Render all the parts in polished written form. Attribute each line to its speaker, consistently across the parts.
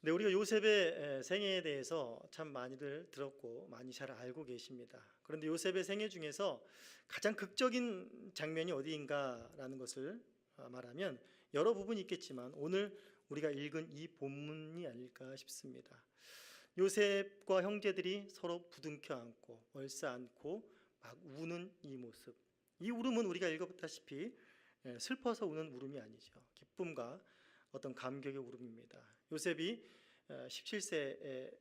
Speaker 1: 네, 우리가 요셉의 생애에 대해서 참 많이들 들었고 많이 잘 알고 계십니다. 그런데 요셉의 생애 중에서 가장 극적인 장면이 어디인가라는 것을 말하면 여러 부분이 있겠지만 오늘 우리가 읽은 이 본문이 아닐까 싶습니다. 요셉과 형제들이 서로 부둥켜 안고 얼싸안고 막 우는 이 모습, 이 울음은 우리가 읽어봤다시피 슬퍼서 우는 울음이 아니죠. 기쁨과 어떤 감격의 울음입니다. 요셉이 17세에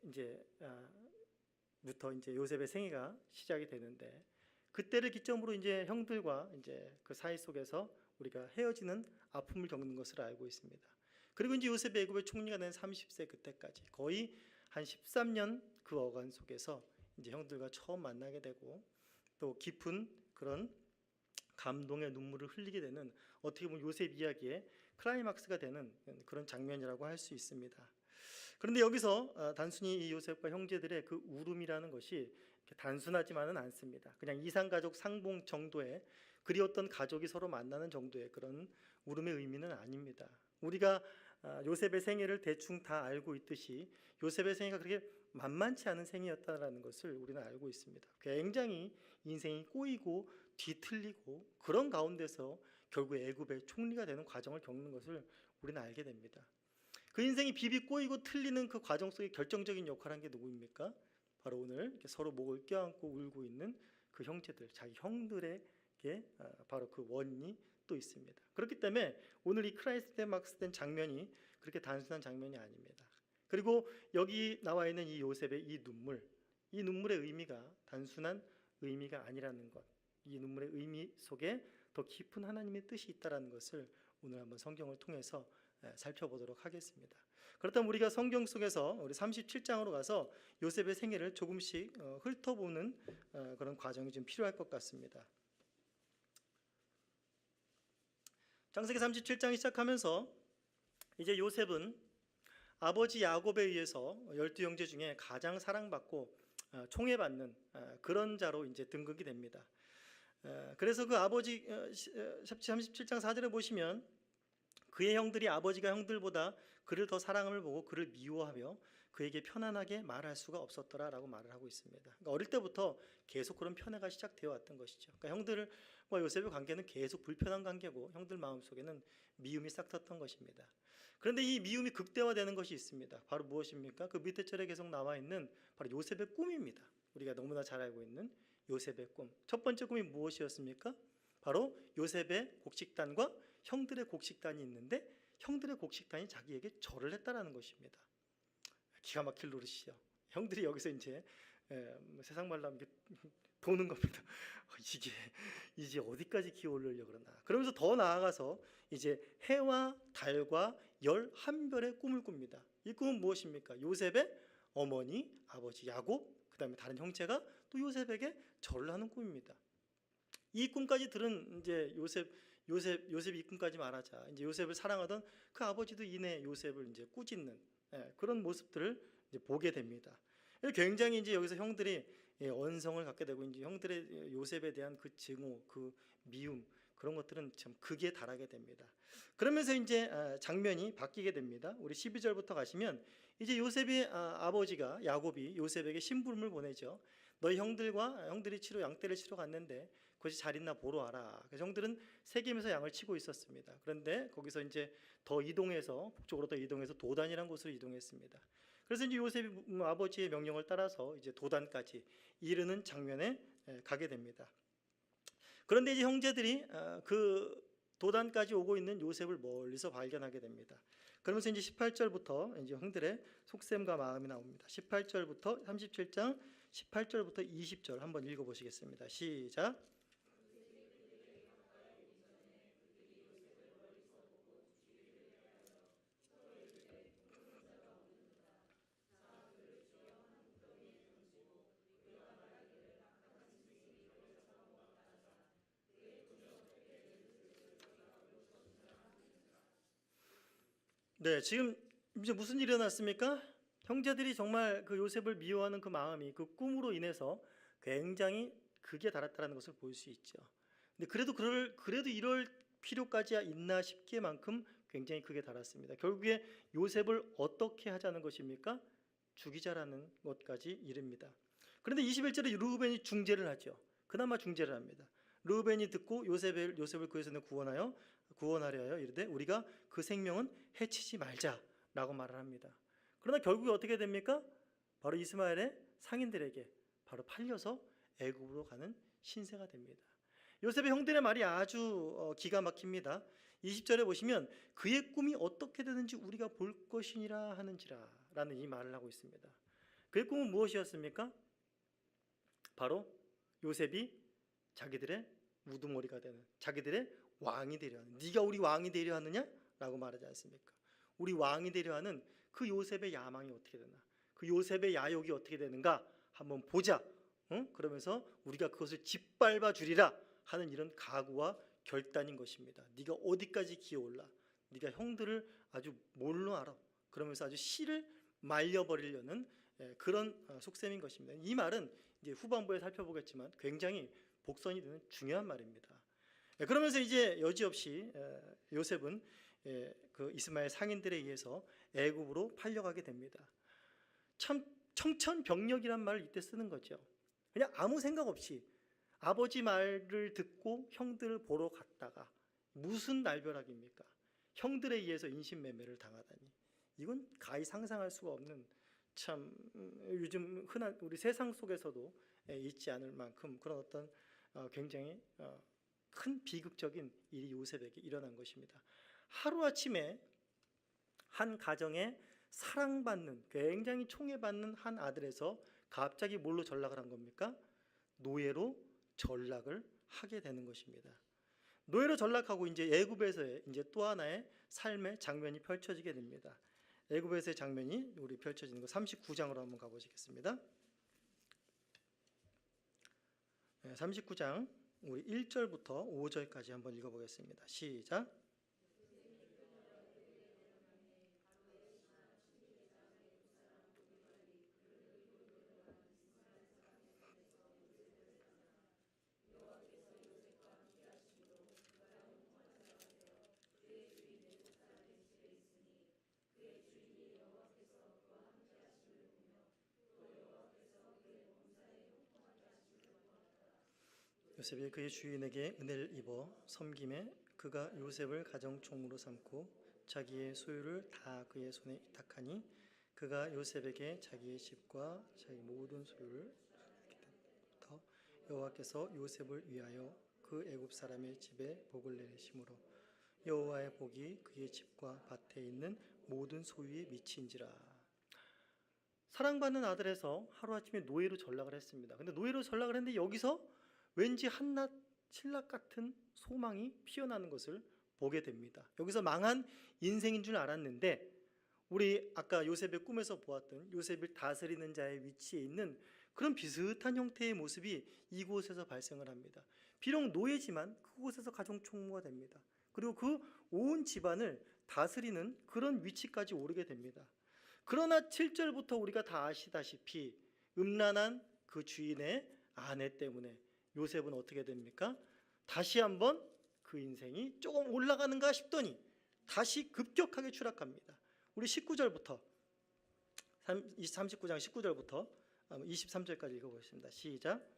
Speaker 1: 부터 이제 요셉의 생애가 시작이 되는데, 그때를 기점으로 이제 형들과 이제 그 사이 속에서 우리가 헤어지는 아픔을 겪는 것을 알고 있습니다. 그리고 이제 요셉이 애굽의 총리가 된 30세 그때까지 거의 한 13년 그 어간 속에서 이제 형들과 처음 만나게 되고 또 깊은 그런 감동의 눈물을 흘리게 되는, 어떻게 보면 요셉 이야기의 클라이막스가 되는 그런 장면이라고 할 수 있습니다. 그런데 여기서 단순히 이 요셉과 형제들의 그 울음이라는 것이 단순하지만은 않습니다. 그냥 이상가족 상봉 정도의, 그리웠던 가족이 서로 만나는 정도의 그런 울음의 의미는 아닙니다. 우리가 요셉의 생애를 대충 다 알고 있듯이 요셉의 생애가 그렇게 만만치 않은 생애였다는 것을 우리는 알고 있습니다. 굉장히 인생이 꼬이고 뒤틀리고 그런 가운데서 결국 애굽의 총리가 되는 과정을 겪는 것을 우리는 알게 됩니다. 그 인생이 비비 꼬이고 틀리는 그 과정 속에 결정적인 역할을 한 게 누구입니까? 바로 오늘 이렇게 서로 목을 껴안고 울고 있는 그 형제들, 자기 형들에게 바로 그 원인이 또 있습니다. 그렇기 때문에 오늘 이 클라이막스 된 장면이 그렇게 단순한 장면이 아닙니다. 그리고 여기 나와 있는 이 요셉의 이 눈물의 의미가 단순한 의미가 아니라는 것, 이 눈물의 의미 속에 더 깊은 하나님의 뜻이 있다는 것을 오늘 한번 성경을 통해서 살펴보도록 하겠습니다. 그렇다면 우리가 성경 속에서 우리 37장으로 가서 요셉의 생애를 조금씩 훑어보는 그런 과정이 좀 필요할 것 같습니다. 창세기 37장이 시작하면서 이제 요셉은 아버지 야곱에 의해서 12형제 중에 가장 사랑받고 총애받는 그런 자로 이제 등극이 됩니다. 그래서 그 아버지 37장 4절에 보시면 그의 형들이 아버지가 형들보다 그를 더 사랑함을 보고 그를 미워하며 그에게 편안하게 말할 수가 없었더라라고 말을 하고 있습니다. 그러니까 어릴 때부터 계속 그런 편애가 시작되어 왔던 것이죠. 그러니까 형들과 요셉의 관계는 계속 불편한 관계고 형들 마음속에는 미움이 싹 텄던 것입니다. 그런데 이 미움이 극대화되는 것이 있습니다. 바로 무엇입니까? 그 밑에 절에 계속 나와 있는 바로 요셉의 꿈입니다. 우리가 너무나 잘 알고 있는 요셉의 꿈. 첫 번째 꿈이 무엇이었습니까? 바로 요셉의 곡식단과 형들의 곡식단이 있는데 형들의 곡식단이 자기에게 절을 했다라는 것입니다. 기가 막힐 노릇이죠. 형들이 여기서 이제 세상 말로 하면 도는 겁니다. 이제 어디까지 기어오르려고 그러나. 그러면서 더 나아가서 이제 해와 달과 11별의 꿈을 꿉니다. 이 꿈은 무엇입니까? 요셉의 어머니, 아버지 야곱, 그 다음에 다른 형제가 또 요셉에게 절을 하는 꿈입니다. 이 꿈까지 들은 이제 요셉이 이 꿈까지 말하자 이제 요셉을 사랑하던 그 아버지도 이내 요셉을 이제 꾸짖는 그런 모습들을 이제 보게 됩니다. 굉장히 이제 여기서 형들이 언성을 갖게 되고 이제 형들의 요셉에 대한 그 증오, 그 미움, 그런 것들은 참 극에 달하게 됩니다. 그러면서 이제 장면이 바뀌게 됩니다. 우리 12절부터 가시면 이제 요셉의 아버지가 야곱이 요셉에게 심부름을 보내죠. 너희 형들이 양떼를 치러 갔는데 그것이 잘 있나 보러 와라. 그래서 형들은 세겜에서 양을 치고 있었습니다. 그런데 거기서 이제 더 이동해서 북쪽으로 더 이동해서 도단이라는 곳으로 이동했습니다. 그래서 이제 요셉이 아버지의 명령을 따라서 이제 도단까지 이르는 장면에 가게 됩니다. 그런데 이제 형제들이 그 도단까지 오고 있는 요셉을 멀리서 발견하게 됩니다. 그러면서 이제 18절부터 이제 형들의 속셈과 마음이 나옵니다. 18절부터 37장 18절부터 20절 한번 읽어보시겠습니다. 시작. 네, 지금 이제 무슨 일이 일어났습니까? 형제들이 정말 그 요셉을 미워하는 그 마음이 그 꿈으로 인해서 굉장히 극에 달했다는 것을 볼 수 있죠. 근데 그래도 이럴 필요까지 있나 싶기만큼 굉장히 크게 달았습니다. 결국에 요셉을 어떻게 하자는 것입니까? 죽이자라는 것까지 이릅니다. 그런데 21절에 르우벤이 중재를 하죠. 그나마 중재를 합니다. 르우벤이 듣고 요셉을 그 손에 구원하려 하여 이르되 우리가 그 생명은 해치지 말자라고 말을 합니다. 그러나 결국에 어떻게 됩니까? 바로 이스마엘의 상인들에게 바로 팔려서 애굽으로 가는 신세가 됩니다. 요셉의 형들의 말이 아주 기가 막힙니다. 20절에 보시면 그의 꿈이 어떻게 되는지 우리가 볼 것이니라 하는지라 라는 이 말을 하고 있습니다. 그의 꿈은 무엇이었습니까? 바로 요셉이 자기들의 우두머리가 되는, 자기들의 왕이 되려 하는, 네가 우리 왕이 되려 하느냐? 라고 말하지 않습니까? 우리 왕이 되려 하는 그 요셉의 야망이 어떻게 되나, 그 요셉의 야욕이 어떻게 되는가 한번 보자. 그러면서 우리가 그것을 짓밟아 주리라 하는 이런 각오와 결단인 것입니다. 네가 어디까지 기어올라, 네가 형들을 아주 뭘로 알아, 그러면서 아주 씨를 말려버리려는 그런 속셈인 것입니다. 이 말은 이제 후반부에 살펴보겠지만 굉장히 복선이 되는 중요한 말입니다. 그러면서 이제 여지없이 요셉은 그 이스마엘 상인들에 의해서 애굽으로 팔려가게 됩니다. 참 청천벽력이란 말을 이때 쓰는 거죠. 그냥 아무 생각 없이 아버지 말을 듣고 형들을 보러 갔다가 무슨 날벼락입니까? 형들에 의해서 인신매매를 당하다니, 이건 가히 상상할 수가 없는, 참 요즘 흔한 우리 세상 속에서도 있지 않을 만큼 그런 어떤 굉장히 큰 비극적인 일이 요셉에게 일어난 것입니다. 하루아침에 한 가정에 사랑받는, 굉장히 총애받는 한 아들에서 갑자기 뭘로 전락을 한 겁니까? 노예로 전락을 하게 되는 것입니다. 노예로 전락하고 이제 애굽에서의 이제 또 하나의 삶의 장면이 펼쳐지게 됩니다. 애굽에서의 장면이 우리 펼쳐지는 거 39장으로 한번 가보시겠습니다. 39장 우리 1절부터 5절까지 한번 읽어보겠습니다. 시작. 요셉이 그의 주인에게 은혜를 입어 섬김에 그가 요셉을 가정총무로 삼고 자기의 소유를 다 그의 손에 위탁하니 그가 요셉에게 자기의 집과 자기 모든 소유를 부터 여호와께서 요셉을 위하여 그 애굽 사람의 집에 복을 내리심으로 여호와의 복이 그의 집과 밭에 있는 모든 소유에 미친지라. 사랑받는 아들에서 하루아침에 노예로 전락을 했습니다. 근데 노예로 전락을 했는데 여기서 왠지 한낱 신락 같은 소망이 피어나는 것을 보게 됩니다. 여기서 망한 인생인 줄 알았는데 우리 아까 요셉의 꿈에서 보았던 요셉을 다스리는 자의 위치에 있는 그런 비슷한 형태의 모습이 이곳에서 발생을 합니다. 비록 노예지만 그곳에서 가정총무가 됩니다. 그리고 그 온 집안을 다스리는 그런 위치까지 오르게 됩니다. 그러나 7절부터 우리가 다 아시다시피 음란한 그 주인의 아내 때문에 요셉은 어떻게 됩니까? 다시 한번 그 인생이 조금 올라가는가 싶더니 다시 급격하게 추락합니다. 우리 19절부터 39장 19절부터 23절까지 읽어보겠습니다. 시작.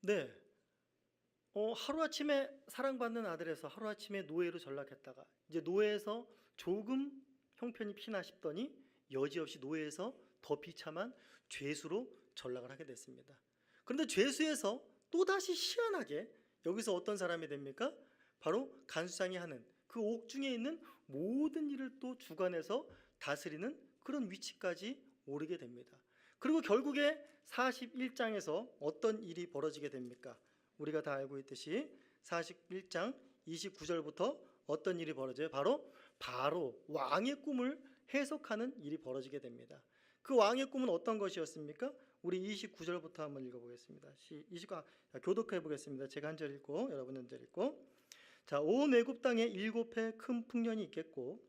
Speaker 1: 네. 하루아침에 사랑받는 아들에서 하루아침에 노예로 전락했다가 이제 노예에서 조금 형편이 피나 싶더니 여지없이 노예에서 더 비참한 죄수로 전락을 하게 됐습니다. 그런데 죄수에서 또다시 희한하게 여기서 어떤 사람이 됩니까? 바로 간수장이 하는 그 옥중에 있는 모든 일을 또 주관해서 다스리는 그런 위치까지 오르게 됩니다. 그리고 결국에 41장에서 어떤 일이 벌어지게 됩니까? 우리가 다 알고 있듯이 41장 29절부터 어떤 일이 벌어져요? 바로 왕의 꿈을 해석하는 일이 벌어지게 됩니다. 그 왕의 꿈은 어떤 것이었습니까? 우리 29절부터 한번 읽어보겠습니다. 교독해 보겠습니다. 제가 한 절 읽고 여러분 한 절 읽고. 자, 온 애굽 땅에 7해 큰 풍년이 있겠고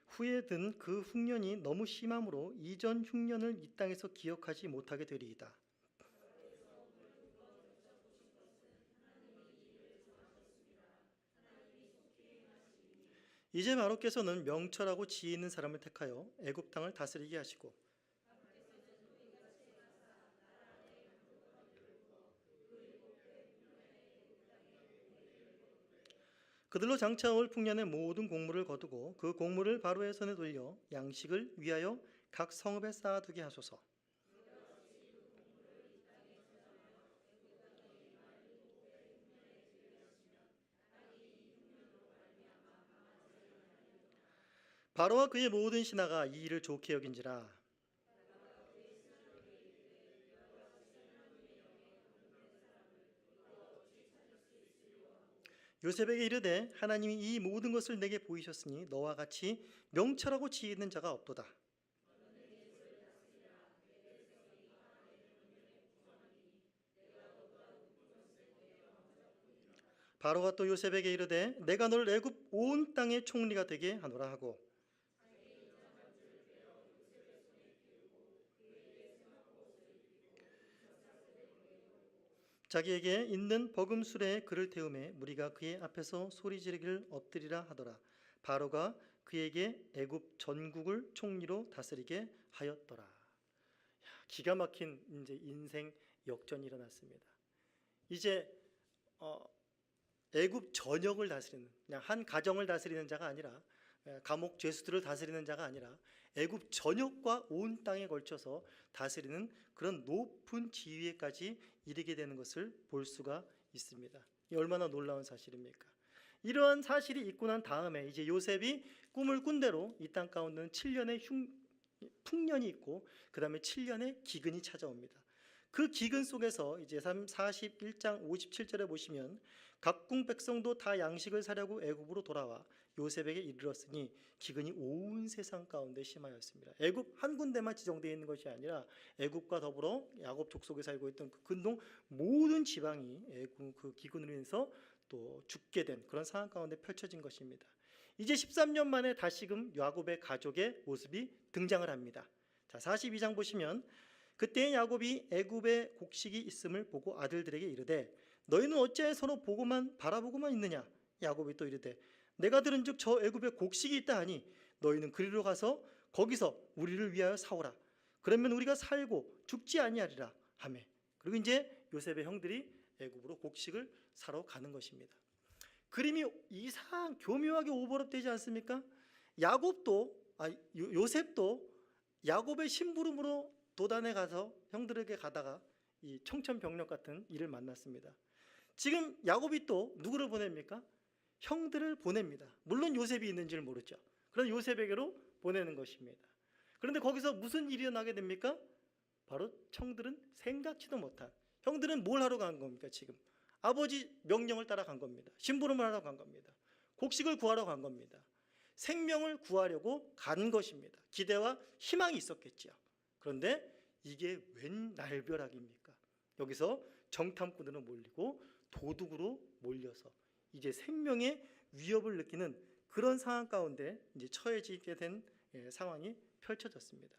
Speaker 1: 후에 든 그 흉년이 너무 심함으로 이전 흉년을 이 땅에서 기억하지 못하게 되리이다. 이제 마로께서는 명철하고 지혜 있는 사람을 택하여 애굽 땅을 다스리게 하시고 그들로 장차올 풍년의 모든 곡물을 거두고 그 곡물을 바로의 손에 돌려 양식을 위하여 각 성읍에 쌓아두게 하소서. 바로와 그의 모든 신하가 이 일을 좋게 여긴지라. 요셉에게 이르되 하나님이 이 모든 것을 내게 보이셨으니 너와 같이 명철하고 지혜 있는 자가 없도다. 바로가 또 요셉에게 이르되 내가 너를 애굽 온 땅의 총리가 되게 하노라 하고 자기에게 있는 버금술에 그를 태우매 무리가 그의 앞에서 소리 지르기를 엎드리라 하더라. 바로가 그에게 애굽 전국을 총리로 다스리게 하였더라. 기가 막힌 이제 인생 역전이 일어났습니다. 이제 애굽 전역을 다스리는, 그냥 한 가정을 다스리는 자가 아니라, 감옥 죄수들을 다스리는 자가 아니라 애굽 전역과 온 땅에 걸쳐서 다스리는 그런 높은 지위에까지 이르게 되는 것을 볼 수가 있습니다. 이 얼마나 놀라운 사실입니까? 이러한 사실이 있고 난 다음에 이제 요셉이 꿈을 꾼 대로 이 땅 가운데는 7년의 풍년이 있고 그 다음에 7년의 기근이 찾아옵니다. 그 기근 속에서 이제 41장 57절에 보시면 각궁 백성도 다 양식을 사려고 애굽으로 돌아와 요셉에게 이르렀으니 기근이 온 세상 가운데 심하였습니다. 애굽 한 군데만 지정되어 있는 것이 아니라 애굽과 더불어 야곱 족속에 살고 있던 그 근동 모든 지방이 애굽 그 기근으로 인해서 또 죽게 된 그런 상황 가운데 펼쳐진 것입니다. 이제 13년 만에 다시금 야곱의 가족의 모습이 등장을 합니다. 자, 42장 보시면 그때 야곱이 애굽에 곡식이 있음을 보고 아들들에게 이르되 너희는 어찌하여 서로 바라보고만 있느냐? 야곱이 또 이르되 내가 들은즉 저 애굽에 곡식이 있다 하니 너희는 그리로 가서 거기서 우리를 위하여 사오라. 그러면 우리가 살고 죽지 아니하리라 하매. 그리고 이제 요셉의 형들이 애굽으로 곡식을 사러 가는 것입니다. 그림이 교묘하게 오버랩되지 않습니까? 요셉도 야곱의 심부름으로 도단에 가서 형들에게 가다가 이 청천벽력 같은 일을 만났습니다. 지금 야곱이 또 누구를 보냅니까? 형들을 보냅니다. 물론 요셉이 있는지를 모르죠. 그래서 요셉에게로 보내는 것입니다. 그런데 거기서 무슨 일이 일어나게 됩니까? 바로 형들은 생각지도 못한, 형들은 뭘 하러 간 겁니까? 지금 아버지 명령을 따라 간 겁니다. 심부름을 하러 간 겁니다. 곡식을 구하러 간 겁니다. 생명을 구하려고 간 것입니다. 기대와 희망이 있었겠죠. 그런데 이게 웬 날벼락입니까? 여기서 정탐꾼으로 몰리고 도둑으로 몰려서 이제 생명의 위협을 느끼는 그런 상황 가운데 이제 처해지게 된 상황이 펼쳐졌습니다.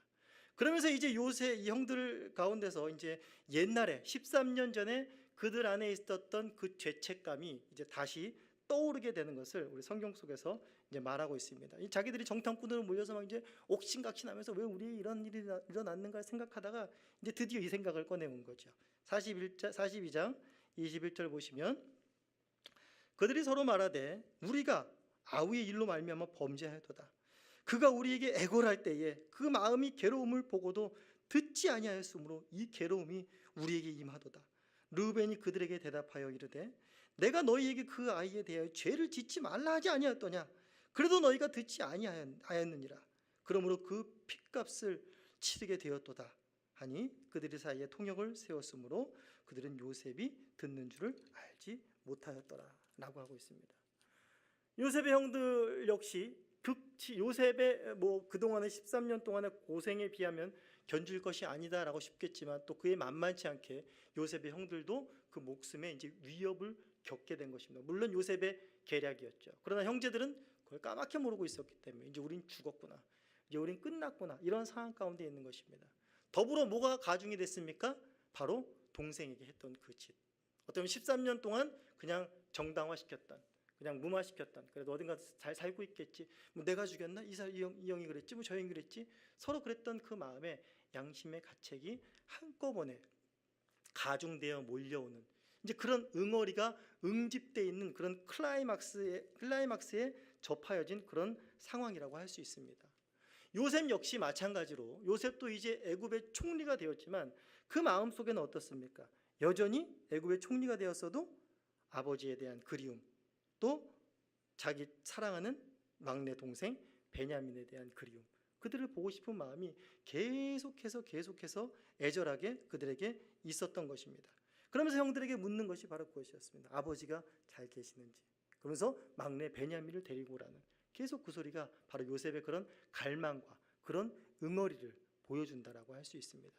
Speaker 1: 그러면서 이제 요셉 이 형들 가운데서 이제 옛날에 13년 전에 그들 안에 있었던 그 죄책감이 이제 다시 떠오르게 되는 것을 우리 성경 속에서 이제 말하고 있습니다. 자기들이 정탐꾼으로 몰려서 막 이제 옥신각신하면서 왜 우리 이런 일이 일어났는가 생각하다가 이제 드디어 이 생각을 꺼내온 거죠. 42장 21절 보시면 그들이 서로 말하되 우리가 아우의 일로 말미암아 범죄하였도다. 그가 우리에게 애걸할 때에 그 마음이 괴로움을 보고도 듣지 아니하였으므로 이 괴로움이 우리에게 임하도다. 르우벤이 그들에게 대답하여 이르되 내가 너희에게 그 아이에 대하여 죄를 짓지 말라 하지 아니하였더냐. 그래도 너희가 듣지 아니하였느니라. 그러므로 그 핏값을 치르게 되었도다 하니 그들의 사이에 통역을 세웠으므로 그들은 요셉이 듣는 줄을 알지 못하였더라 라고 하고 있습니다. 요셉의 형들 역시 요셉의 그동안의 13년 동안의 고생에 비하면 견줄 것이 아니다라고 싶겠지만 또 그에 만만치 않게 요셉의 형들도 그 목숨에 이제 위협을 겪게 된 것입니다. 물론 요셉의 계략이었죠. 그러나 형제들은 그걸 까맣게 모르고 있었기 때문에 이제 우린 죽었구나, 이제 우린 끝났구나, 이런 상황 가운데 있는 것입니다. 더불어 뭐가 가중이 됐습니까? 바로 동생에게 했던 그 짓. 어쩌면 13년 동안 그냥 정당화시켰던, 그냥 무마시켰던, 그래도 어딘가 잘 살고 있겠지, 뭐 내가 죽였나? 이 형이 그랬지, 뭐 저 형이 그랬지, 서로 그랬던 그 마음에 양심의 가책이 한꺼번에 가중되어 몰려오는 이제 그런 응어리가 응집되어 있는 그런 클라이막스에 접하여진 그런 상황이라고 할 수 있습니다. 요셉 역시 마찬가지로 요셉도 이제 애굽의 총리가 되었지만 그 마음 속에는 어떻습니까? 여전히 애굽의 총리가 되었어도 아버지에 대한 그리움, 또 자기 사랑하는 막내 동생 베냐민에 대한 그리움, 그들을 보고 싶은 마음이 계속해서 애절하게 그들에게 있었던 것입니다. 그러면서 형들에게 묻는 것이 바로 그것이었습니다. 아버지가 잘 계시는지. 그러면서 막내 베냐민을 데리고 오라는, 계속 그 소리가 바로 요셉의 그런 갈망과 그런 응어리를 보여준다라고 할 수 있습니다.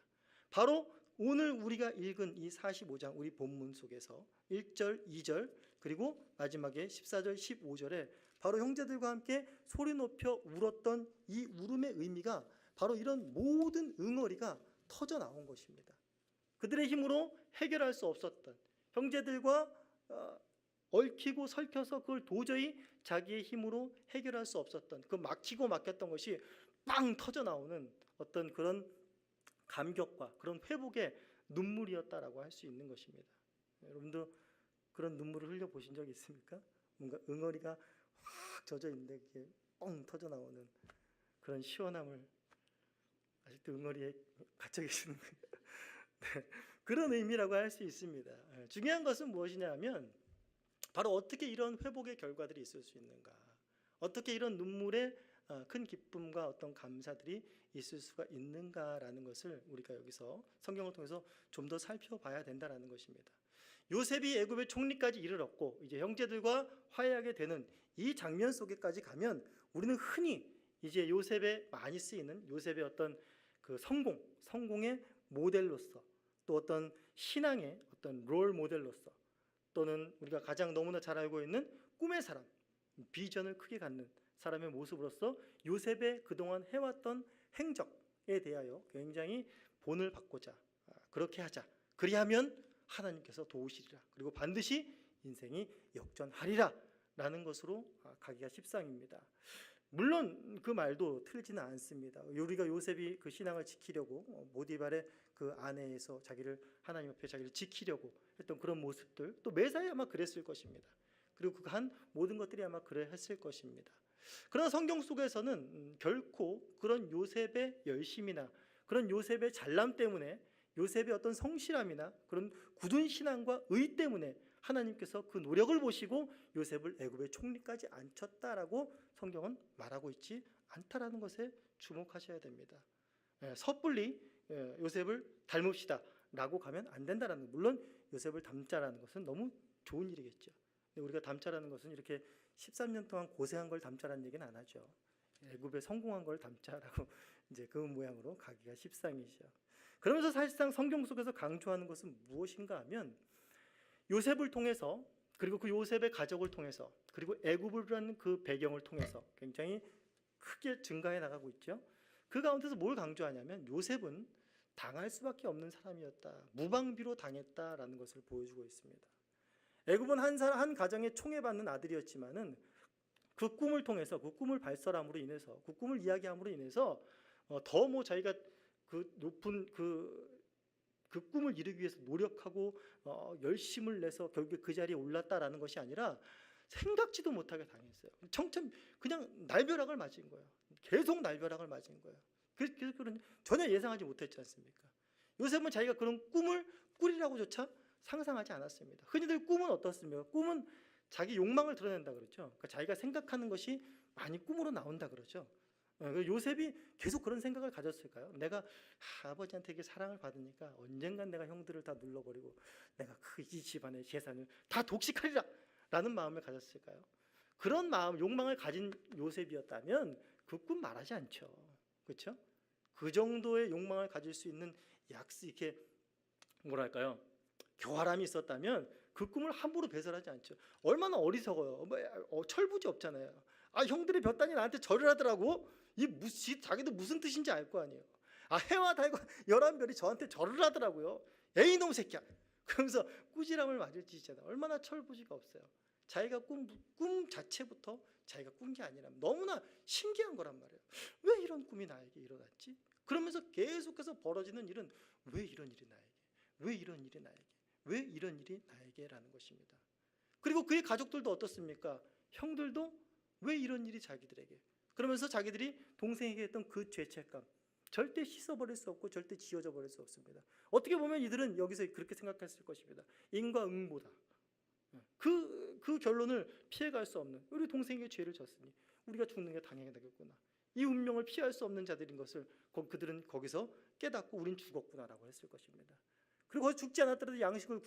Speaker 1: 바로 오늘 우리가 읽은 이 45장 우리 본문 속에서 1절, 2절 그리고 마지막에 14절, 15절에 바로 형제들과 함께 소리 높여 울었던 이 울음의 의미가 바로 이런 모든 응어리가 터져 나온 것입니다. 그들의 힘으로 해결할 수 없었던, 형제들과 얽히고 설켜서 그걸 도저히 자기의 힘으로 해결할 수 없었던, 그 막히고 막혔던 것이 빵 터져 나오는 어떤 그런 감격과 그런 회복의 눈물이었다라고 할 수 있는 것입니다. 여러분도 그런 눈물을 흘려 보신 적 있습니까? 뭔가 응어리가 확 젖어 있는데 이게 뻥 터져 나오는 그런 시원함을, 아직도 응어리에 갇혀 계시는 네, 그런 의미라고 할 수 있습니다. 중요한 것은 무엇이냐 하면 바로 어떻게 이런 회복의 결과들이 있을 수 있는가, 어떻게 이런 눈물의 큰 기쁨과 어떤 감사들이 있을 수가 있는가라는 것을 우리가 여기서 성경을 통해서 좀 더 살펴봐야 된다라는 것입니다. 요셉이 애굽의 총리까지 이르렀고 이제 형제들과 화해하게 되는 이 장면 속에까지 가면 우리는 흔히 이제 요셉에 많이 쓰이는 요셉의 어떤 그 성공의 모델로서, 또 어떤 신앙의 어떤 롤 모델로서, 또는 우리가 가장 너무나 잘 알고 있는 꿈의 사람, 비전을 크게 갖는 사람의 모습으로서 요셉의 그동안 해왔던 행적에 대하여 굉장히 본을 받고자, 그렇게 하자, 그리하면 하나님께서 도우시리라, 그리고 반드시 인생이 역전하리라 라는 것으로 가기가 십상입니다. 물론 그 말도 틀리지는 않습니다. 우리가 요셉이 그 신앙을 지키려고 모디발의 그 아내에서 하나님 앞에 자기를 지키려고 했던 그런 모습들, 또 매사에 아마 그랬을 것입니다. 그리고 그 한 모든 것들이 아마 그랬을 것입니다. 그러나 성경 속에서는 결코 그런 요셉의 열심이나 그런 요셉의 잘남 때문에, 요셉의 어떤 성실함이나 그런 굳은 신앙과 의 때문에 하나님께서 그 노력을 보시고 요셉을 애굽의 총리까지 앉혔다라고 성경은 말하고 있지 않다라는 것에 주목하셔야 됩니다. 섣불리 요셉을 닮읍시다 라고 가면 안 된다라는, 물론 요셉을 닮자라는 것은 너무 좋은 일이겠죠. 근데 우리가 닮자라는 것은 이렇게 13년 동안 고생한 걸 닮자라는 얘기는 안 하죠. 애굽에 성공한 걸 닮자라고 이제 그 모양으로 가기가 십상이죠. 그러면서 사실상 성경 속에서 강조하는 것은 무엇인가 하면 요셉을 통해서, 그리고 그 요셉의 가족을 통해서, 그리고 애굽이라는 그 배경을 통해서 굉장히 크게 증가해 나가고 있죠. 그 가운데서 뭘 강조하냐면 요셉은 당할 수밖에 없는 사람이었다, 무방비로 당했다라는 것을 보여주고 있습니다. 애굽은 한 가정의 총애받는 아들이었지만은 그 꿈을 통해서, 그 꿈을 발설함으로 인해서, 그 꿈을 이야기함으로 인해서 더 자기가 그 높은 그 꿈을 이루기 위해서 노력하고 열심을 내서 결국에 그 자리에 올랐다라는 것이 아니라 생각지도 못하게 당했어요. 청천 그냥 날벼락을 맞은 거예요. 계속 날벼락을 맞은 거예요. 그래서 전혀 예상하지 못했지 않습니까? 요셉은 자기가 그런 꿈을 꾸리라고조차 상상하지 않았습니다. 흔히들 꿈은 어떻습니까? 꿈은 자기 욕망을 드러낸다 그러죠. 그러니까 자기가 생각하는 것이 많이 꿈으로 나온다 그러죠. 요셉이 계속 그런 생각을 가졌을까요? 내가 아버지한테 이렇게 사랑을 받으니까 언젠간 내가 형들을 다 눌러버리고 내가 이 집안의 재산을 다 독식하리라 라는 마음을 가졌을까요? 그런 마음, 욕망을 가진 요셉이었다면 그 꿈 말하지 않죠. 그렇죠? 그 정도의 욕망을 가질 수 있는 이렇게 뭐랄까요? 교활함이 있었다면 그 꿈을 함부로 배설하지 않죠. 얼마나 어리석어요. 철부지 없잖아요. 형들이 몇 단이 나한테 절을 하더라고. 자기도 무슨 뜻인지 알 거 아니에요. 해와 달과 11별이 저한테 절을 하더라고요. 에이 놈 새끼야. 그러면서 꾸지람을 맞을 짓이잖아요. 얼마나 철부지가 없어요. 자기가 꿈 자체부터 자기가 꾼 게 아니라면 너무나 신기한 거란 말이에요. 왜 이런 꿈이 나에게 일어났지? 그러면서 계속해서 벌어지는 일은 왜 이런 일이 나에게? 왜 이런 일이 나에게? 왜 이런 일이 나에게라는 것입니다. 그리고 그의 가족들도 어떻습니까? 형들도 왜 이런 일이 자기들에게? 그러면서 자기들이 동생에게 했던 그 죄책감 절대 씻어버릴 수 없고 절대 지워져 버릴 수 없습니다. 어떻게 보면 이들은 여기서 그렇게 생각했을 것입니다. 인과 응보다. 그 결론을 피해갈 수 없는, 우리 동생에게 죄를 졌으니 우리가 죽는 게 당연히 되겠구나. 이 운명을 피할 수 없는 자들인 것을 그들은 거기서 깨닫고 우린 죽었구나라고 했을 것입니다. 그리고 거기 죽지 않았더라도 양식을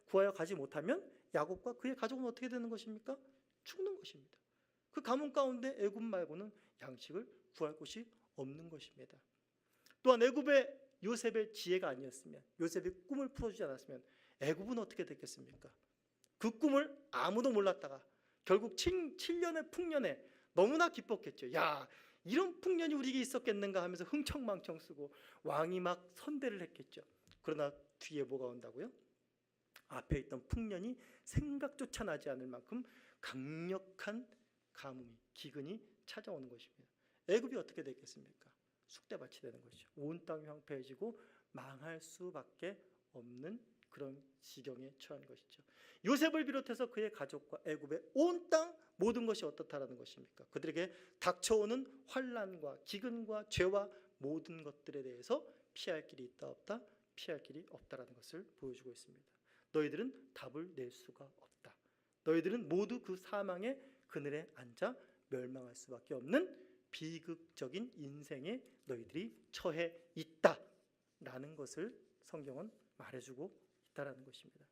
Speaker 1: 구하여 가지 못하면 야곱과 그의 가족은 어떻게 되는 것입니까? 죽는 것입니다. 그 가문 가운데 애굽 말고는 양식을 구할 곳이 없는 것입니다. 또한 애굽의 요셉의 지혜가 아니었으면, 요셉의 꿈을 풀어주지 않았으면 애굽은 어떻게 됐겠습니까? 그 꿈을 아무도 몰랐다가 결국 7년의 풍년에 너무나 기뻤겠죠. 야, 이런 풍년이 우리에게 있었겠는가 하면서 흥청망청 쓰고 왕이 막 선대를 했겠죠. 그러나 뒤에 뭐가 온다고요? 앞에 있던 풍년이 생각조차 나지 않을 만큼 강력한 가뭄이, 기근이 찾아오는 것입니다. 애굽이 어떻게 됐겠습니까? 쑥대밭이 되는 것이죠. 온 땅이 황폐해지고 망할 수밖에 없는 그런 지경에 처한 것이죠. 요셉을 비롯해서 그의 가족과 애굽의 온 땅 모든 것이 어떻다라는 것입니까? 그들에게 닥쳐오는 환난과 기근과 죄와 모든 것들에 대해서 피할 길이 있다 없다? 피할 길이 없다라는 것을 보여주고 있습니다. 너희들은 답을 낼 수가 없다. 너희들은 모두 그 사망의 그늘에 앉아 멸망할 수밖에 없는 비극적인 인생에 너희들이 처해 있다라는 것을 성경은 말해주고 있다라는 것입니다.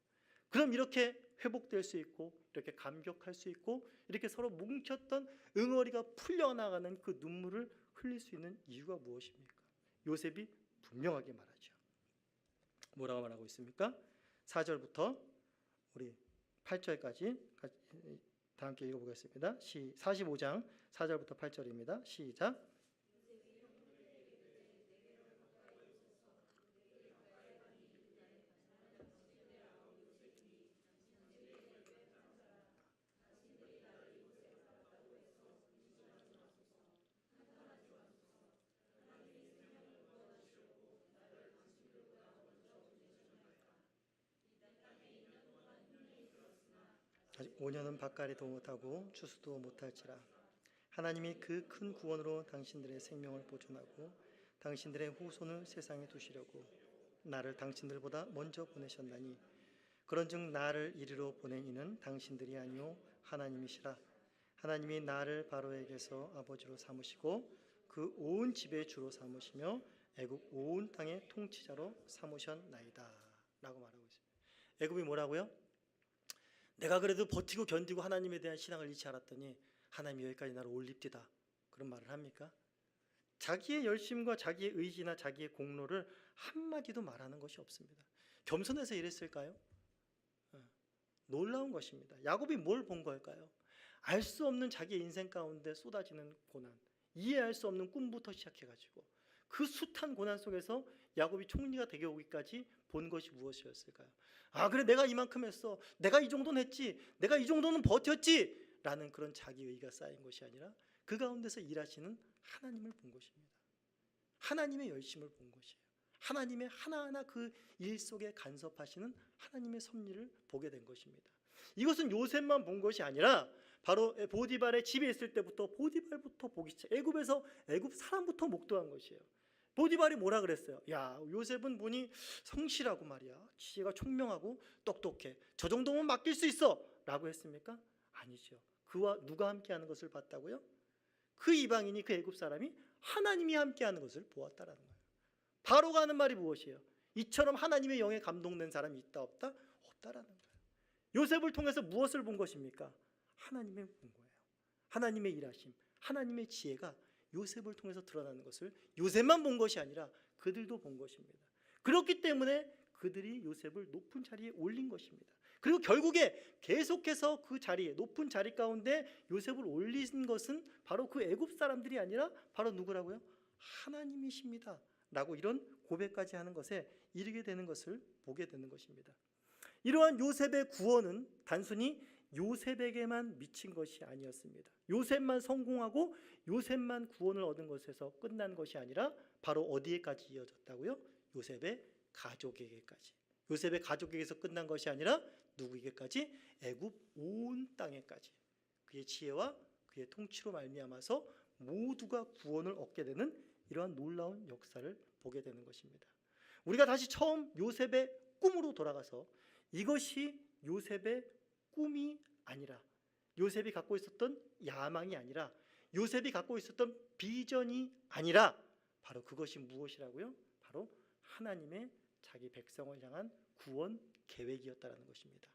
Speaker 1: 그럼 이렇게 회복될 수 있고 이렇게 감격할 수 있고 이렇게 서로 뭉쳤던 응어리가 풀려나가는 그 눈물을 흘릴 수 있는 이유가 무엇입니까? 요셉이 분명하게 말하죠. 뭐라고 말하고 있습니까? 4절부터 우리 8절까지 다 함께 읽어보겠습니다. 45장 4절부터 8절입니다. 시작. 아직 5년은 밭갈이도 못하고 추수도 못할지라 하나님이 그 큰 구원으로 당신들의 생명을 보존하고 당신들의 후손을 세상에 두시려고 나를 당신들보다 먼저 보내셨나니 그런즉 나를 이리로 보낸 이는 당신들이 아니요 하나님이시라. 하나님이 나를 바로에게서 아버지로 삼으시고 그 온 집의 주로 삼으시며 애굽 온 땅의 통치자로 삼으셨나이다 라고 말하고 있습니다. 애굽이 뭐라고요? 내가 그래도 버티고 견디고 하나님에 대한 신앙을 잃지 않았더니 하나님이 여기까지 나를 올립디다 그런 말을 합니까? 자기의 열심과 자기의 의지나 자기의 공로를 한마디도 말하는 것이 없습니다. 겸손해서 이랬을까요? 놀라운 것입니다. 야곱이 뭘 본 걸까요? 알 수 없는 자기의 인생 가운데 쏟아지는 고난, 이해할 수 없는 꿈부터 시작해가지고 그 숱한 고난 속에서 야곱이 총리가 되게 오기까지 본 것이 무엇이었을까요? 그래 내가 이만큼 했어, 내가 이 정도는 했지, 내가 이 정도는 버텼지 라는 그런 자기의의가 쌓인 것이 아니라 그 가운데서 일하시는 하나님을 본 것입니다. 하나님의 열심을 본 것이에요. 하나님의 하나하나 그 일 속에 간섭하시는 하나님의 섭리를 보게 된 것입니다. 이것은 요셉만 본 것이 아니라 바로 보디발의 집에 있을 때부터 보디발부터 보기 시작, 애굽에서 애굽 사람부터 목도한 것이에요. 보디발이 뭐라 그랬어요? 야, 요셉은 보니 성실하고 말이야, 지혜가 총명하고 똑똑해, 저 정도면 맡길 수 있어 라고 했습니까? 아니죠. 그와 누가 함께하는 것을 봤다고요? 그 이방인이, 그 애굽 사람이 하나님이 함께하는 것을 보았다라는 거예요. 바로가 하는 말이 무엇이에요? 이처럼 하나님의 영에 감동된 사람이 있다 없다? 없다라는 거예요. 요셉을 통해서 무엇을 본 것입니까? 하나님을 본 거예요. 하나님의 일하심, 하나님의 지혜가 요셉을 통해서 드러나는 것을 요셉만 본 것이 아니라 그들도 본 것입니다. 그렇기 때문에 그들이 요셉을 높은 자리에 올린 것입니다. 그리고 결국에 계속해서 그 자리에, 높은 자리 가운데 요셉을 올린 것은 바로 그 애굽 사람들이 아니라 바로 누구라고요? 하나님이십니다 라고 이런 고백까지 하는 것에 이르게 되는 것을 보게 되는 것입니다. 이러한 요셉의 구원은 단순히 요셉에게만 미친 것이 아니었습니다. 요셉만 성공하고 요셉만 구원을 얻은 것에서 끝난 것이 아니라 바로 어디에까지 이어졌다고요? 요셉의 가족에게까지. 요셉의 가족에게서 끝난 것이 아니라 누구에게까지? 애굽 온 땅에까지. 그의 지혜와 그의 통치로 말미암아서 모두가 구원을 얻게 되는 이러한 놀라운 역사를 보게 되는 것입니다. 우리가 다시 처음 요셉의 꿈으로 돌아가서 이것이 요셉의 꿈이 아니라, 요셉이 갖고 있었던 야망이 아니라, 요셉이 갖고 있었던 비전이 아니라 바로 그것이 무엇이라고요? 바로 하나님의 자기 백성을 향한 구원 계획이었다는 것입니다.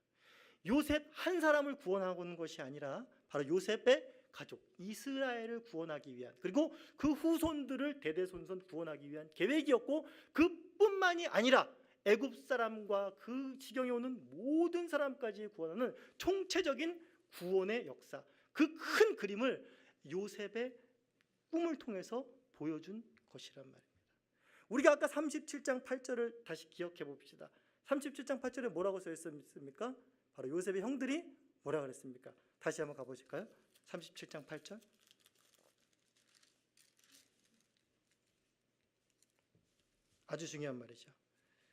Speaker 1: 요셉 한 사람을 구원하는 것이 아니라 바로 요셉의 가족 이스라엘을 구원하기 위한, 그리고 그 후손들을 대대손손 구원하기 위한 계획이었고, 그뿐만이 아니라 애굽 사람과 그 지경에 오는 모든 사람까지 구원하는 총체적인 구원의 역사, 그 큰 그림을 요셉의 꿈을 통해서 보여준 것이란 말입니다. 우리가 아까 37장 8절을 다시 기억해 봅시다. 37장 8절에 뭐라고 써 있습니까? 바로 요셉의 형들이 뭐라 그랬습니까? 다시 한번 가보실까요? 37장 8절. 아주 중요한 말이죠.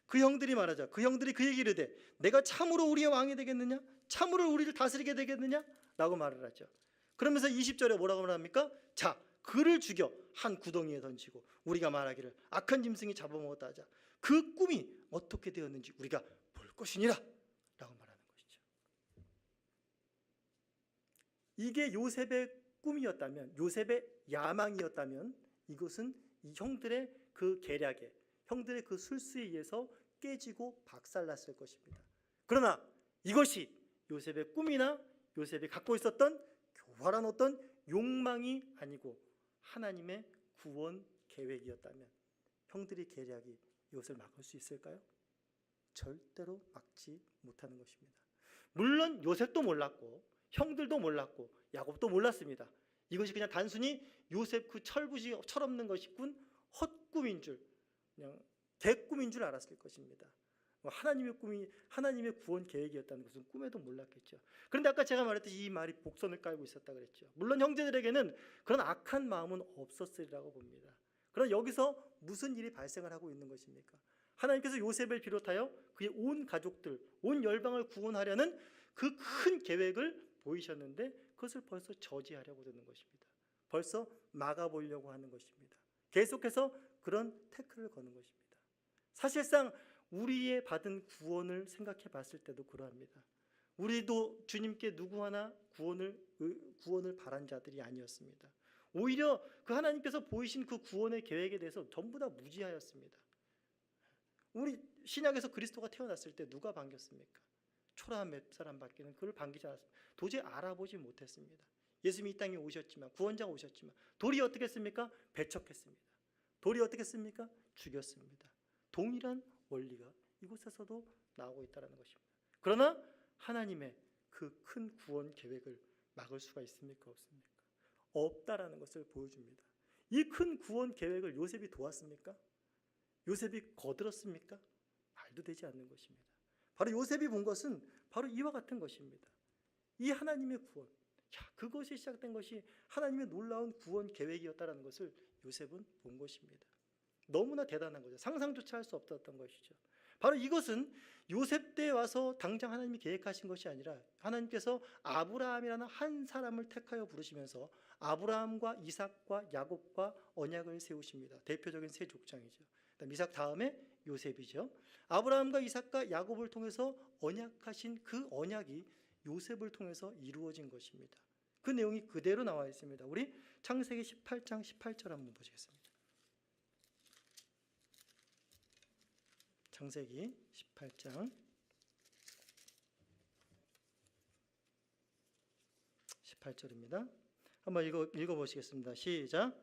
Speaker 1: 그 형들이 말하자. 그 형들이 그에게 이르되 내가 참으로 우리의 왕이 되겠느냐? 참으로 우리를 다스리게 되겠느냐? 라고 말을 하죠. 그러면서 20절에 뭐라고 말합니까? 자, 그를 죽여 한 구덩이에 던지고 우리가 말하기를 악한 짐승이 잡아먹었다 하자. 그 꿈이 어떻게 되었는지 우리가 볼 것이니라 라고 말하는 것이죠. 이게 요셉의 꿈이었다면, 요셉의 야망이었다면, 이것은 이 형들의 그 계략에, 형들의 그 술수에 의해서 깨지고 박살났을 것입니다. 그러나 이것이 요셉의 꿈이나 요셉이 갖고 있었던 교활한 어떤 욕망이 아니고 하나님의 구원 계획이었다면 형들의 계략이 이것을 막을 수 있을까요? 절대로 막지 못하는 것입니다. 물론 요셉도 몰랐고 형들도 몰랐고 야곱도 몰랐습니다. 이것이 그냥 단순히 요셉 그 철부지 철없는 것이 꾼 헛꿈인 줄, 그냥 개꿈인 줄 알았을 것입니다. 하나님의 꿈이, 하나님의 구원 계획이었다는 것은 꿈에도 몰랐겠죠. 그런데 아까 제가 말했듯이 이 말이 복선을 깔고 있었다 그랬죠. 물론 형제들에게는 그런 악한 마음은 없었으리라고 봅니다. 그럼 여기서 무슨 일이 발생을 하고 있는 것입니까? 하나님께서 요셉을 비롯하여 그의 온 가족들, 온 열방을 구원하려는 그 큰 계획을 보이셨는데 그것을 벌써 저지하려고 드는 것입니다. 벌써 막아보려고 하는 것입니다. 계속해서 그런 태클을 거는 것입니다. 사실상 우리의 받은 구원을 생각해 봤을 때도 그러합니다. 우리도 주님께 누구 하나 구원을 바란 자들이 아니었습니다. 오히려 그 하나님께서 보이신 그 구원의 계획에 대해서 전부 다 무지하였습니다. 우리 신약에서 그리스도가 태어났을 때 누가 반겼습니까? 초라한 몇 사람밖에는 그를 반기지 않았습니다. 도저히 알아보지 못했습니다. 예수님이 이 땅에 오셨지만, 구원자가 오셨지만 돌이 어떻게 했습니까? 배척했습니다. 돌이 어떻게 했습니까? 죽였습니다. 동일한 원리가 이곳에서도 나오고 있다는 것입니다. 그러나 하나님의 그 큰 구원 계획을 막을 수가 있습니까? 없습니까? 없다라는 것을 보여줍니다. 이 큰 구원 계획을 요셉이 도왔습니까? 요셉이 거들었습니까? 말도 되지 않는 것입니다. 바로 요셉이 본 것은 바로 이와 같은 것입니다. 이 하나님의 구원, 그것이 시작된 것이 하나님의 놀라운 구원 계획이었다는 것을 요셉은 본 것입니다. 너무나 대단한 거죠. 상상조차 할 수 없었던 것이죠. 바로 이것은 요셉 때 와서 당장 하나님이 계획하신 것이 아니라 하나님께서 아브라함이라는 한 사람을 택하여 부르시면서 아브라함과 이삭과 야곱과 언약을 세우십니다. 대표적인 세 족장이죠. 이삭 다음에 요셉이죠. 아브라함과 이삭과 야곱을 통해서 언약하신 그 언약이 요셉을 통해서 이루어진 것입니다. 그 내용이 그대로 나와 있습니다. 우리 창세기 18장 18절 한번 보시겠습니다. 창세기 18장 18절입니다. 한번 읽어보시겠습니다. 시작.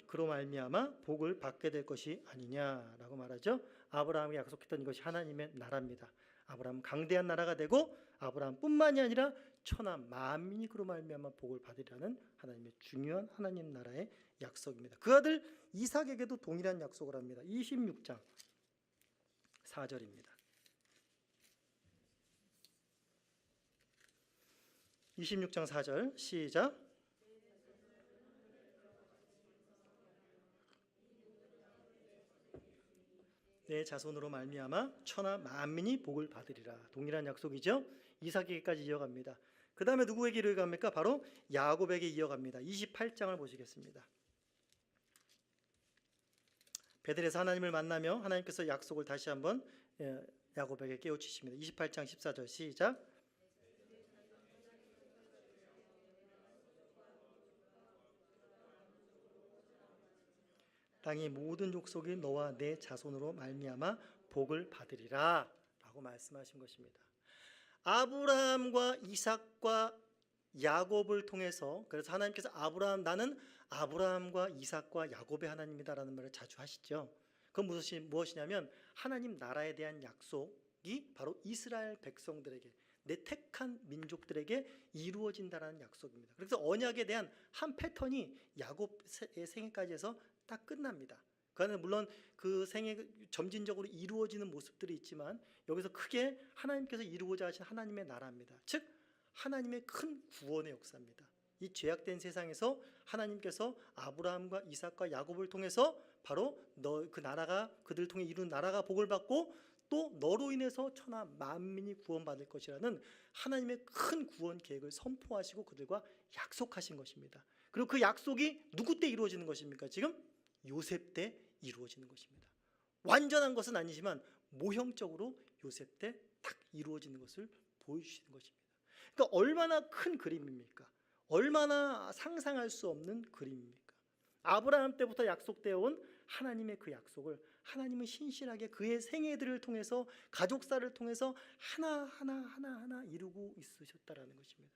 Speaker 1: 그로 말미암아 복을 받게 될 것이 아니냐라고 말하죠. 아브라함이 약속했던 이것이 하나님의 나라입니다. 아브라함은 강대한 나라가 되고 아브라함뿐만이 아니라 천하 만민이 그로 말미암아 복을 받으리라는 하나님의 중요한 하나님 나라의 약속입니다. 그 아들 이삭에게도 동일한 약속을 합니다. 26장 4절입니다. 26장 4절 시작. 내 자손으로 말미암아 천하 만민이 복을 받으리라. 동일한 약속이죠. 이삭에게까지 이어갑니다. 그 다음에 누구에게 이어갑니까? 바로 야곱에게 이어갑니다. 28장을 보시겠습니다. 베들에서 하나님을 만나며 하나님께서 약속을 다시 한번 야곱에게 깨우치십니다. 28장 14절 시작. 땅의 모든 족속이 너와 내 자손으로 말미암아 복을 받으리라 라고 말씀하신 것입니다. 아브라함과 이삭과 야곱을 통해서, 그래서 하나님께서 나는 아브라함과 이삭과 야곱의 하나님이다라는 말을 자주 하시죠. 그건 무엇이냐면 하나님 나라에 대한 약속이 바로 이스라엘 백성들에게, 내 택한 민족들에게 이루어진다라는 약속입니다. 그래서 언약에 대한 한 패턴이 야곱의 생애까지 해서 딱 끝납니다. 그러나 물론 그 생애 점진적으로 이루어지는 모습들이 있지만 여기서 크게 하나님께서 이루고자 하신 하나님의 나라입니다. 즉 하나님의 큰 구원의 역사입니다. 이 죄악된 세상에서 하나님께서 아브라함과 이삭과 야곱을 통해서 바로 그 나라가, 그들 통해 이룬 나라가 복을 받고 또 너로 인해서 천하 만민이 구원받을 것이라는 하나님의 큰 구원 계획을 선포하시고 그들과 약속하신 것입니다. 그리고 그 약속이 누구 때 이루어지는 것입니까? 지금 요셉 때 이루어지는 것입니다. 완전한 것은 아니지만 모형적으로 요셉 때 딱 이루어지는 것을 보여주시는 것입니다. 그러니까 얼마나 큰 그림입니까? 얼마나 상상할 수 없는 그림입니까? 아브라함 때부터 약속되어 온 하나님의 그 약속을 하나님은 신실하게 그의 생애들을 통해서, 가족사를 통해서 하나하나 이루고 있으셨다라는 것입니다.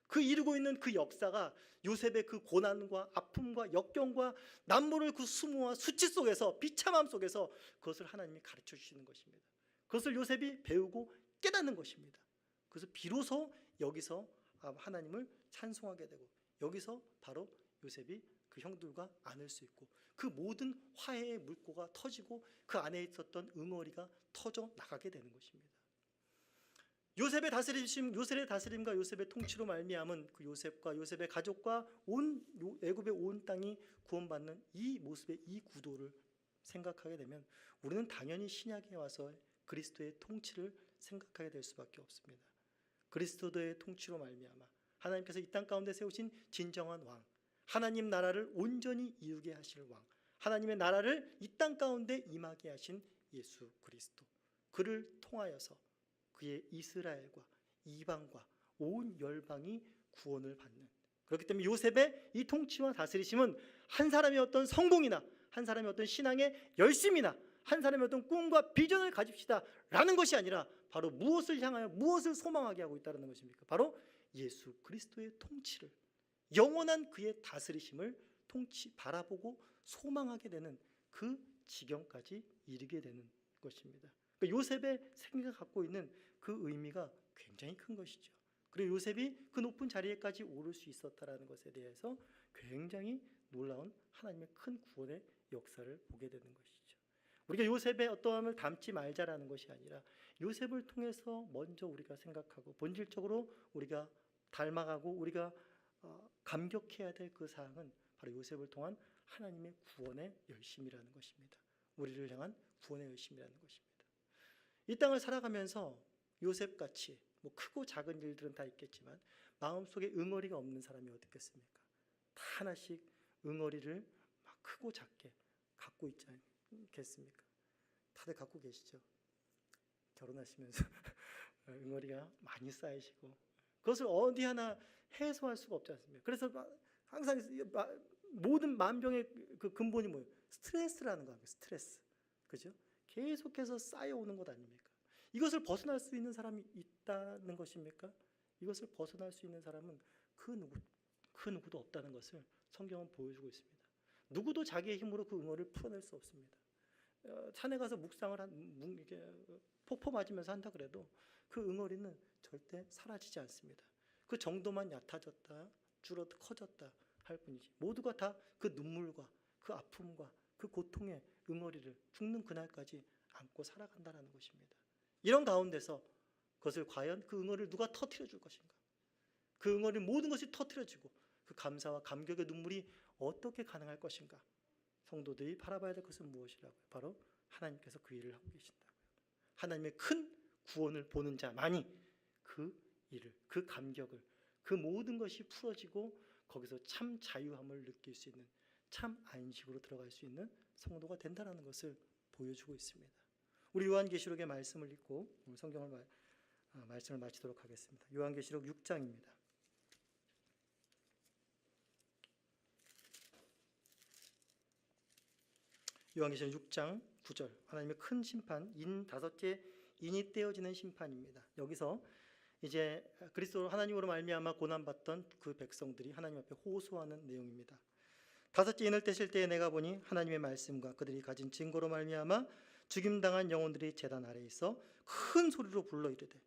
Speaker 1: 그 이루고 있는 그 역사가 요셉의 그 고난과 아픔과 역경과 남모를 그 수모와 수치 속에서, 비참함 속에서 그것을 하나님이 가르쳐 주시는 것입니다. 그것을 요셉이 배우고 깨닫는 것입니다. 그래서 비로소 여기서 하나님을 찬송하게 되고, 여기서 바로 요셉이 그 형들과 안을 수 있고, 그 모든 화해의 물꼬가 터지고 그 안에 있었던 응어리가 터져 나가게 되는 것입니다. 요셉의 다스림과 요셉의 통치로 말미암은 그 요셉과 요셉의 가족과 온 애굽의 온 땅이 구원받는 이 모습의 이 구도를 생각하게 되면 우리는 당연히 신약에 와서 그리스도의 통치를 생각하게 될 수밖에 없습니다. 그리스도의 통치로 말미암아 하나님께서 이 땅 가운데 세우신 진정한 왕, 하나님 나라를 온전히 이루게 하실 왕, 하나님의 나라를 이 땅 가운데 임하게 하신 예수 그리스도, 그를 통하여서 그의 이스라엘과 이방과 온 열방이 구원을 받는, 그렇기 때문에 요셉의 이 통치와 다스리심은 한 사람의 어떤 성공이나 한 사람의 어떤 신앙의 열심이나 한 사람의 어떤 꿈과 비전을 가집시다 라는 것이 아니라 바로 무엇을 향하여 무엇을 소망하게 하고 있다는 것입니까? 바로 예수 그리스도의 통치를, 영원한 그의 다스리심을 바라보고 소망하게 되는 그 지경까지 이르게 되는 것입니다. 그러니까 요셉의 생애가 갖고 있는 그 의미가 굉장히 큰 것이죠. 그리고 요셉이 그 높은 자리에까지 오를 수 있었다라는 것에 대해서 굉장히 놀라운 하나님의 큰 구원의 역사를 보게 되는 것이죠. 우리가 요셉의 어떠함을 닮지 말자라는 것이 아니라 요셉을 통해서 먼저 우리가 생각하고 본질적으로 우리가 닮아가고 우리가 감격해야 될 그 사항은 바로 요셉을 통한 하나님의 구원의 열심이라는 것입니다. 우리를 향한 구원의 의심이라는 것입니다. 이 땅을 살아가면서 요셉같이 뭐 크고 작은 일들은 다 있겠지만 마음속에 응어리가 없는 사람이 어디 있겠습니까? 다 하나씩 응어리를 막 크고 작게 갖고 있지 않겠습니까? 다들 갖고 계시죠? 결혼하시면서 응어리가 많이 쌓이시고 그것을 어디 하나 해소할 수가 없지 않습니까? 그래서 항상 모든 만병의 그 근본이 뭐예요? 스트레스라는 거예요. 스트레스, 그죠? 계속해서 쌓여오는 것 아닙니까? 이것을 벗어날 수 있는 사람이 있다는 것입니까? 이것을 벗어날 수 있는 사람은 그 누구도 없다는 것을 성경은 보여주고 있습니다. 누구도 자기의 힘으로 그 응어리를 풀어낼 수 없습니다. 산에 가서 묵상을 이렇게 폭포 맞으면서 한다 그래도 그 응어리는 절대 사라지지 않습니다. 그 정도만 얕아졌다, 줄어들 커졌다 할 뿐이지. 모두가 다 그 눈물과 그 아픔과 그 고통의 응어리를 죽는 그날까지 안고 살아간다는 것입니다. 이런 가운데서 그것을 과연 그 응어리를 누가 터뜨려 줄 것인가? 그 응어리 모든 것이 터뜨려지고 그 감사와 감격의 눈물이 어떻게 가능할 것인가? 성도들이 바라봐야 될 것은 무엇이라고요? 바로 하나님께서 그 일을 하고 계신다고요. 하나님의 큰 구원을 보는 자만이 그 일을, 그 감격을, 그 모든 것이 풀어지고 거기서 참 자유함을 느낄 수 있는, 참 안식으로 들어갈 수 있는 성도가 된다는 것을 보여주고 있습니다. 우리 요한계시록의 말씀을 읽고 오늘 말씀을 마치도록 하겠습니다. 요한계시록 6장입니다. 요한계시록 6장 9절, 하나님의 큰 심판, 다섯째 인이 떼어지는 심판입니다. 여기서 이제 그리스도 하나님으로 말미암아 고난받던 그 백성들이 하나님 앞에 호소하는 내용입니다. 다섯째 인을 떼실 때에 내가 보니 하나님의 말씀과 그들이 가진 증거로 말미암아 죽임당한 영혼들이 제단 아래에 있어 큰 소리로 불러 이르되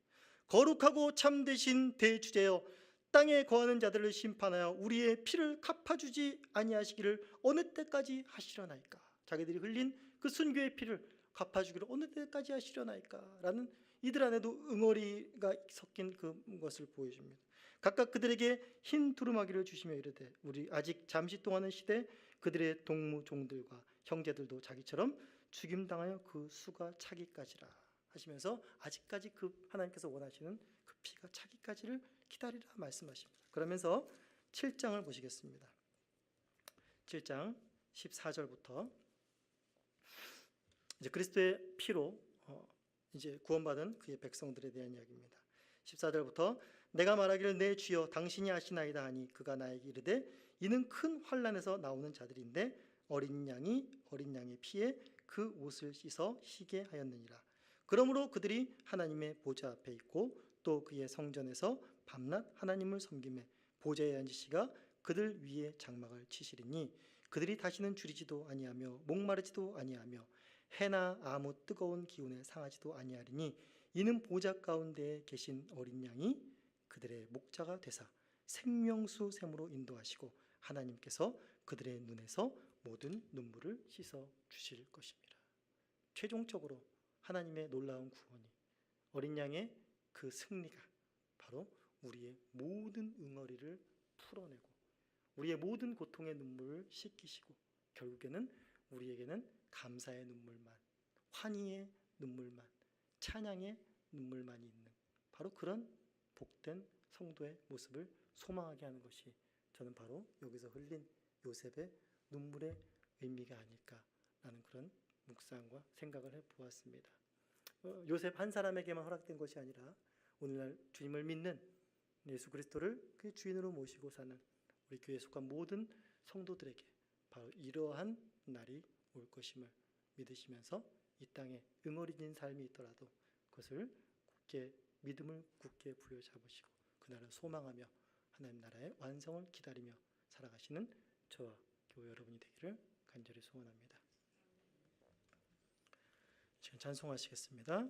Speaker 1: 거룩하고 참되신 대주제여 땅에 거하는 자들을 심판하여 우리의 피를 갚아주지 아니하시기를 어느 때까지 하시려나이까. 자기들이 흘린 그 순교의 피를 갚아주기를 어느 때까지 하시려나이까 라는 이들 안에도 응어리가 섞인 그것을 보여줍니다. 각각 그들에게 흰 두루마기를 주시며 이르되 우리 아직 잠시 동안의 시대 그들의 동무 종들과 형제들도 자기처럼 죽임당하여 그 수가 차기까지라 하시면서 아직까지 그 하나님께서 원하시는 그 피가 차기까지를 기다리라 말씀하십니다. 그러면서 7장을 보시겠습니다. 7장 14절부터 이제 그리스도의 피로 이제 구원받은 그의 백성들에 대한 이야기입니다. 14절부터 내가 말하기를 내 주여 당신이 아시나이다 하니 그가 나에게 이르되 이는 큰 환난에서 나오는 자들인데 어린 양의 피에 그 옷을 씻어 희게 하였느니라. 그러므로 그들이 하나님의 보좌 앞에 있고 또 그의 성전에서 밤낮 하나님을 섬기매 보좌에 앉으시가 그들 위에 장막을 치시리니 그들이 다시는 줄이지도 아니하며 목마르지도 아니하며 해나 아무 뜨거운 기운에 상하지도 아니하리니 이는 보좌 가운데에 계신 어린 양이 그들의 목자가 되사 생명수 샘으로 인도하시고 하나님께서 그들의 눈에서 모든 눈물을 씻어 주실 것입니다. 최종적으로 하나님의 놀라운 구원이 어린 양의 그 승리가 바로 우리의 모든 응어리를 풀어내고 우리의 모든 고통의 눈물을 씻기시고 결국에는 우리에게는 감사의 눈물만, 환희의 눈물만, 찬양의 눈물만이 있는 바로 그런 복된 성도의 모습을 소망하게 하는 것이 저는 바로 여기서 흘린 요셉의 눈물의 의미가 아닐까라는 그런 묵상과 생각을 해보았습니다. 요셉 한 사람에게만 허락된 것이 아니라 오늘날 주님을 믿는 예수 그리스도를 그 주인으로 모시고 사는 우리 교회에 속한 모든 성도들에게 바로 이러한 날이 올 것임을 믿으시면서 이 땅에 응어리진 삶이 있더라도 그것을 믿음을 굳게 부여잡으시고 그날을 소망하며 하나님 나라의 완성을 기다리며 살아가시는 저와 교회 여러분이 되기를 간절히 소원합니다. 지금 찬송하시겠습니다.